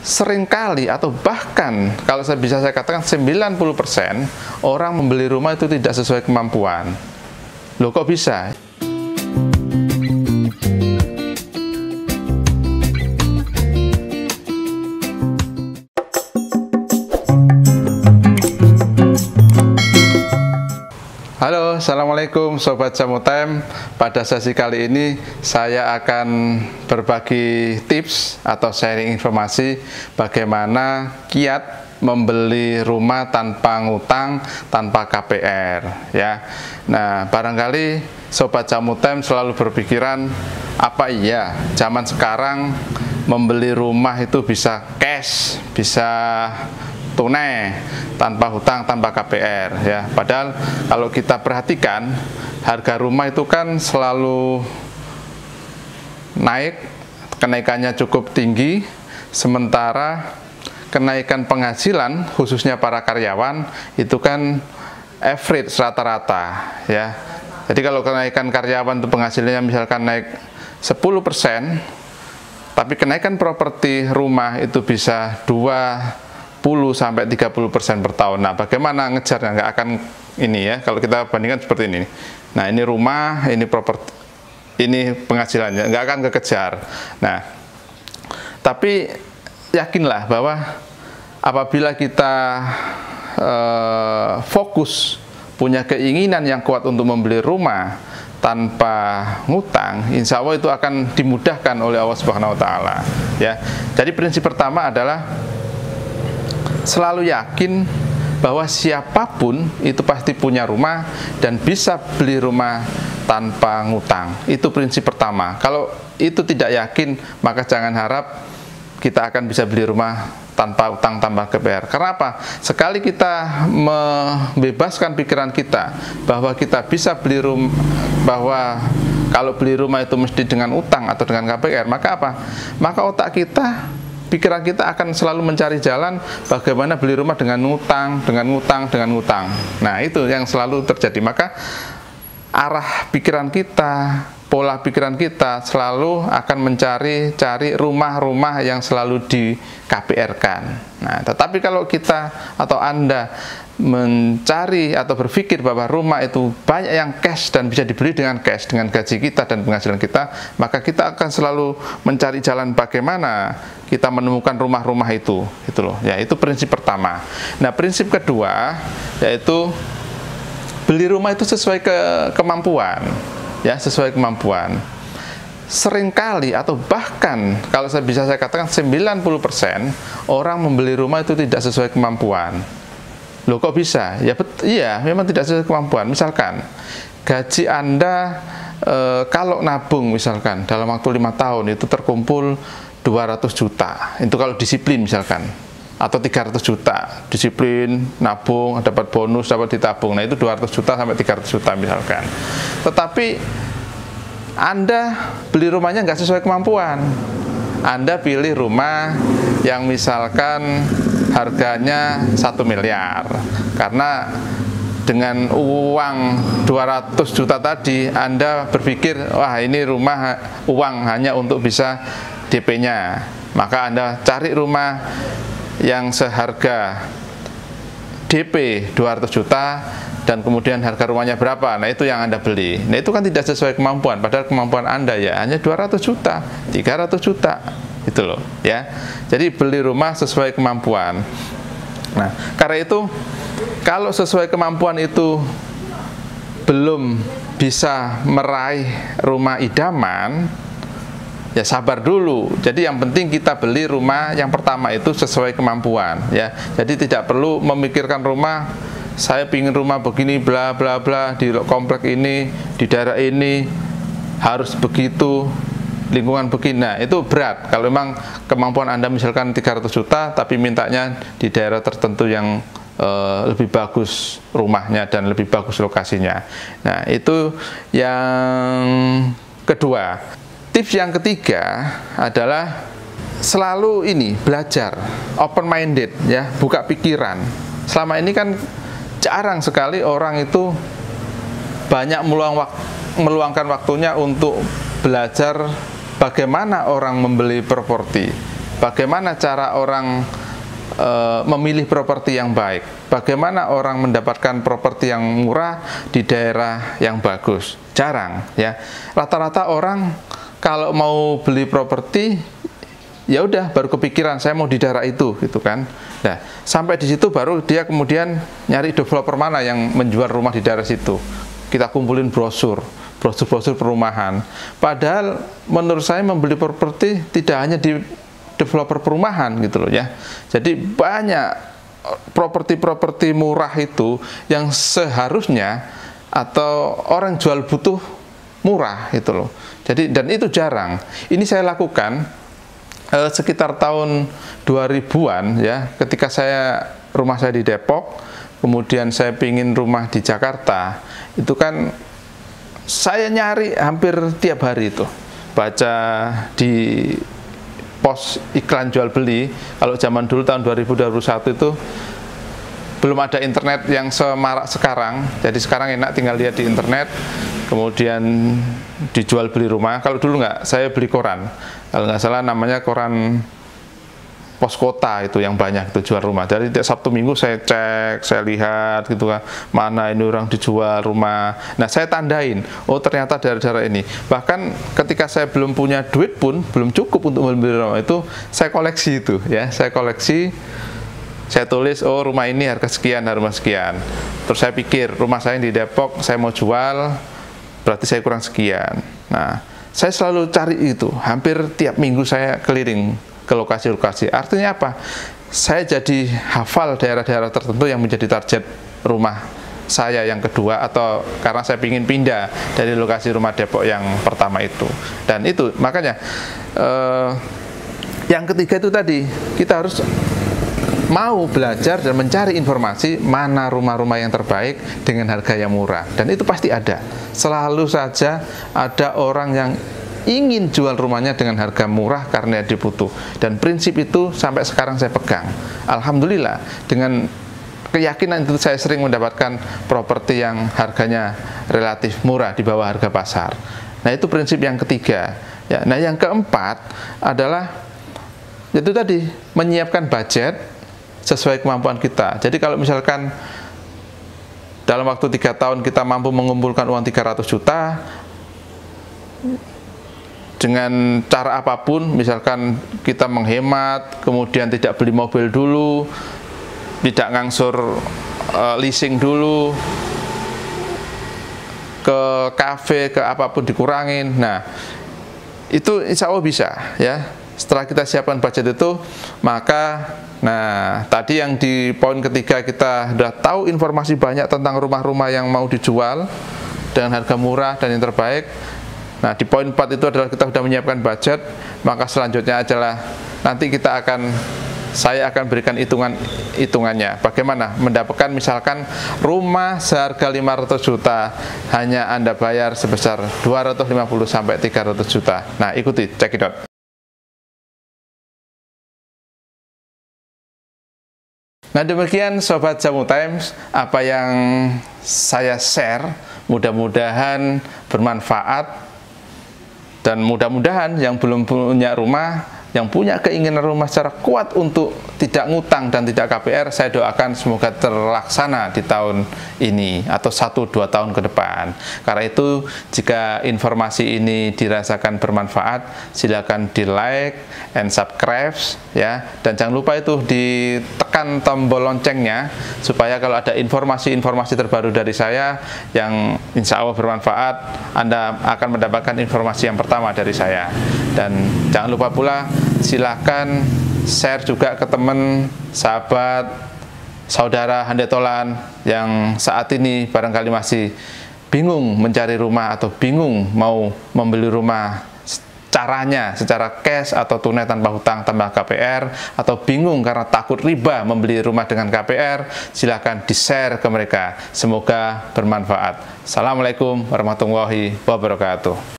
seringkali atau bahkan kalau saya katakan 90% orang membeli rumah itu tidak sesuai kemampuan. Loh, kok bisa? Halo, Assalamualaikum Sobat Jamu Time. Pada sesi kali ini saya akan berbagi tips atau sharing informasi bagaimana kiat membeli rumah tanpa ngutang, tanpa KPR ya. Nah, barangkali Sobat Jamu Time selalu berpikiran, apa iya zaman sekarang membeli rumah itu bisa cash, bisa tunai, tanpa hutang, tanpa KPR ya. Padahal kalau kita perhatikan, harga rumah itu kan selalu naik, kenaikannya cukup tinggi, sementara kenaikan penghasilan khususnya para karyawan itu kan average, rata-rata ya. Jadi kalau kenaikan karyawan itu penghasilannya misalkan naik 10%, tapi kenaikan properti rumah itu bisa 20-30% per tahun. Nah, bagaimana ngejarnya? Nggak akan ini ya, kalau kita bandingkan seperti ini. Nah, ini rumah, ini properti, ini penghasilannya, nggak akan kekejar. Nah, tapi yakinlah bahwa apabila kita fokus, punya keinginan yang kuat untuk membeli rumah tanpa ngutang, insya Allah itu akan dimudahkan oleh Allah Subhanahu Wa Taala ya. Jadi prinsip pertama adalah selalu yakin bahwa siapapun itu pasti punya rumah dan bisa beli rumah tanpa ngutang. Itu prinsip pertama. Kalau itu tidak yakin, maka jangan harap kita akan bisa beli rumah tanpa utang, tanpa KPR. Karena apa? Sekali kita membebaskan pikiran kita bahwa kita bisa beli rumah, bahwa kalau beli rumah itu mesti dengan utang atau dengan KPR, maka apa? Maka otak kita, pikiran kita akan selalu mencari jalan bagaimana beli rumah dengan ngutang, dengan ngutang, dengan ngutang. Nah, itu yang selalu terjadi. Maka arah pikiran kita, pola pikiran kita selalu akan mencari rumah-rumah yang selalu di KPR-kan. Nah, tetapi kalau kita atau Anda mencari atau berpikir bahwa rumah itu banyak yang cash dan bisa dibeli dengan cash, dengan gaji kita dan penghasilan kita, maka kita akan selalu mencari jalan bagaimana kita menemukan rumah-rumah itu, gitu loh. Ya, itu prinsip pertama. Nah, prinsip kedua yaitu beli rumah itu sesuai kemampuan, ya, sesuai kemampuan. Seringkali atau bahkan kalau saya katakan 90% orang membeli rumah itu tidak sesuai kemampuan. Loh, kok bisa? Ya, iya, memang tidak sesuai kemampuan. Misalkan gaji Anda kalau nabung misalkan dalam waktu 5 tahun itu terkumpul 200 juta. Itu kalau disiplin misalkan. Atau 300 juta, disiplin, nabung, dapat bonus, dapat ditabung. Nah, itu 200 juta sampai 300 juta misalkan. Tetapi Anda beli rumahnya nggak sesuai kemampuan. Anda pilih rumah yang misalkan harganya 1 miliar. Karena dengan uang 200 juta tadi, Anda berpikir, wah, ini rumah uang hanya untuk bisa DP-nya. Maka Anda cari rumah yang seharga DP 200 juta dan kemudian harga rumahnya berapa, nah itu yang Anda beli. Nah, itu kan tidak sesuai kemampuan, padahal kemampuan Anda ya hanya 200 juta, 300 juta, itu loh ya. Jadi beli rumah sesuai kemampuan. Nah, karena itu kalau sesuai kemampuan itu belum bisa meraih rumah idaman, ya sabar dulu. Jadi yang penting kita beli rumah yang pertama itu sesuai kemampuan ya. Jadi tidak perlu memikirkan rumah, saya pingin rumah begini bla bla bla di komplek ini, di daerah ini harus begitu, lingkungan begini. Nah, itu berat. Kalau memang kemampuan Anda misalkan 300 juta tapi mintanya di daerah tertentu yang lebih bagus rumahnya dan lebih bagus lokasinya. Nah, itu yang kedua. Tips yang ketiga adalah selalu ini belajar, open minded ya, buka pikiran. Selama ini kan jarang sekali orang itu banyak meluangkan waktunya untuk belajar bagaimana orang membeli properti, bagaimana cara orang memilih properti yang baik, bagaimana orang mendapatkan properti yang murah di daerah yang bagus. Jarang ya. Rata-rata orang kalau mau beli properti ya udah baru kepikiran saya mau di daerah itu gitu kan. Nah, sampai di situ baru dia kemudian nyari developer mana yang menjual rumah di daerah situ. Kita kumpulin brosur perumahan. Padahal menurut saya membeli properti tidak hanya di developer perumahan gitu loh ya. Jadi banyak properti-properti murah itu yang seharusnya atau orang jual butuh murah gitu loh. Jadi dan itu jarang. Ini saya lakukan sekitar tahun 2000-an ya, ketika rumah saya di Depok, kemudian saya pingin rumah di Jakarta, itu kan saya nyari hampir tiap hari itu, baca di pos iklan jual beli. Kalau zaman dulu tahun 2021 itu belum ada internet yang semarak sekarang, jadi sekarang enak tinggal lihat di internet, kemudian dijual beli rumah. Kalau dulu nggak, saya beli koran, kalau nggak salah namanya koran Pos Kota, itu yang banyak itu jual rumah. Jadi tiap Sabtu Minggu saya cek, saya lihat gitu kan, mana ini orang dijual rumah. Nah, saya tandain, oh ternyata daerah-daerah ini. Bahkan ketika saya belum punya duit pun, belum cukup untuk membeli rumah itu, saya koleksi itu ya, saya koleksi. Saya tulis, oh rumah ini harga sekian, rumah sekian. Terus saya pikir, rumah saya di Depok, saya mau jual, berarti saya kurang sekian. Nah, saya selalu cari itu, hampir tiap minggu saya keliling ke lokasi-lokasi. Artinya apa? Saya jadi hafal daerah-daerah tertentu yang menjadi target rumah saya yang kedua, atau karena saya ingin pindah dari lokasi rumah Depok yang pertama itu. Dan itu, makanya yang ketiga itu tadi, kita harus mau belajar dan mencari informasi mana rumah-rumah yang terbaik dengan harga yang murah. Dan itu pasti ada. Selalu saja ada orang yang ingin jual rumahnya dengan harga murah karena dia butuh. Dan prinsip itu sampai sekarang saya pegang. Alhamdulillah, dengan keyakinan itu saya sering mendapatkan properti yang harganya relatif murah di bawah harga pasar. Nah, itu prinsip yang ketiga. Ya, nah, yang keempat adalah itu tadi, menyiapkan budget sesuai kemampuan kita. Jadi kalau misalkan dalam waktu 3 tahun kita mampu mengumpulkan uang 300 juta dengan cara apapun, misalkan kita menghemat, kemudian tidak beli mobil dulu, tidak ngangsur leasing dulu, ke kafe, ke apapun dikurangin. Nah, itu insya Allah bisa ya. Setelah kita siapkan budget itu, maka nah tadi yang di poin ketiga, kita sudah tahu informasi banyak tentang rumah-rumah yang mau dijual dengan harga murah dan yang terbaik. Nah, di poin 4 itu adalah kita sudah menyiapkan budget. Maka selanjutnya adalah nanti saya akan berikan hitungannya bagaimana mendapatkan misalkan rumah seharga 500 juta hanya Anda bayar sebesar 250 sampai 300 juta. Nah, ikuti, check it out. Nah, demikian Sobat Jamu Times, apa yang saya share, mudah-mudahan bermanfaat. Dan mudah-mudahan yang belum punya rumah, yang punya keinginan rumah secara kuat untuk tidak ngutang dan tidak KPR, saya doakan semoga terlaksana di tahun ini atau 1-2 tahun ke depan. Karena itu, jika informasi ini dirasakan bermanfaat, silakan di like and subscribe ya, dan jangan lupa itu ditekan tombol loncengnya supaya kalau ada informasi-informasi terbaru dari saya yang insya Allah bermanfaat, Anda akan mendapatkan informasi yang pertama dari saya. Dan jangan lupa pula, silakan share juga ke teman, sahabat, saudara handetolan yang saat ini barangkali masih bingung mencari rumah atau bingung mau membeli rumah, caranya secara cash atau tunai tanpa hutang tanpa KPR, atau bingung karena takut riba membeli rumah dengan KPR, silakan di-share ke mereka. Semoga bermanfaat. Assalamualaikum warahmatullahi wabarakatuh.